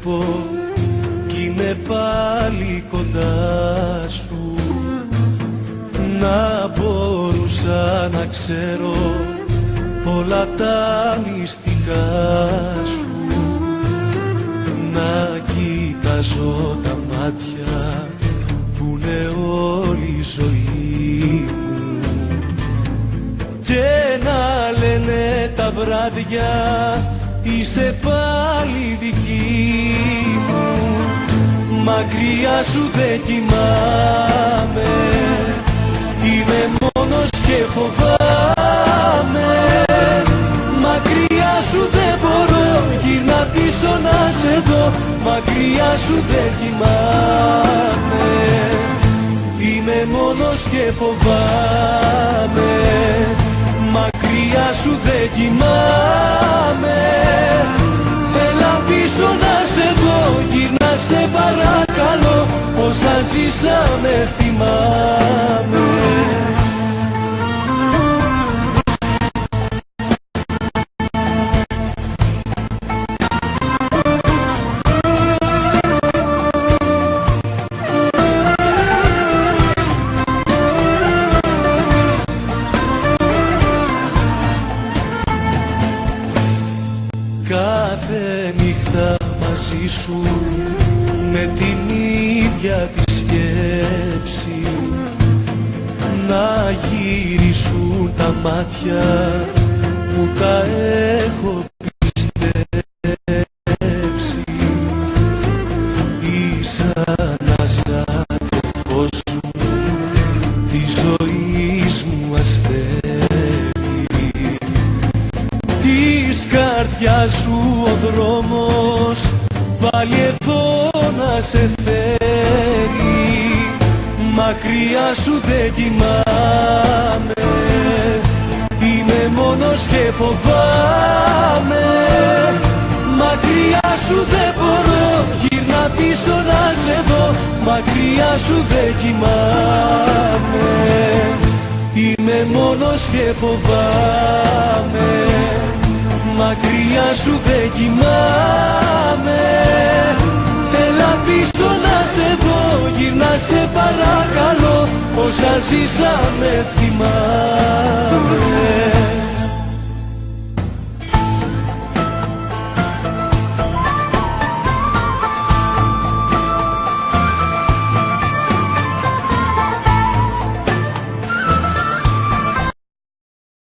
βλέπω κι είναι πάλι κοντά σου. Να μπορούσα να ξέρω όλα τα μυστικά σου, να κοιτάζω τα μάτια που είναι όλη η ζωή μου και να λένε τα βράδια είσαι πάλι δική μου. Μακριά σου δεν κοιμάμαι, είμαι μόνος και φοβάμαι. Μακριά σου δεν μπορώ, γυρνά πίσω να σε δω. Μακριά σου δεν κοιμάμαι, είμαι μόνος και φοβάμαι. Μακριά σου δεν κοιμάμαι, έλα πίσω να σε δω. Γυρνά σε παρακαλώ, όσα ζήσαμε θυμάμαι. Κάθε νύχτα μαζί σου με την ίδια τη σκέψη, να γυρίσουν τα μάτια που τα έχω πιστέψει. Είσαι ανάσα το φως σου της ζωής μου αστέρι, της καρδιάς σου ο δρόμος πάλι εδώ να σε φέρει. Μακριά σου δεν κοιμάμαι, είμαι μόνος και φοβάμαι. Μακριά σου δεν μπορώ, γυρνά πίσω να σε δω. Μακριά σου δεν κοιμάμαι, είμαι μόνος και φοβάμαι. Μακριά σου δεν κοιμάμαι, έλα πίσω να σε δω. Γυρνά σε παρακαλώ, όσα ζήσαμε θυμάμαι.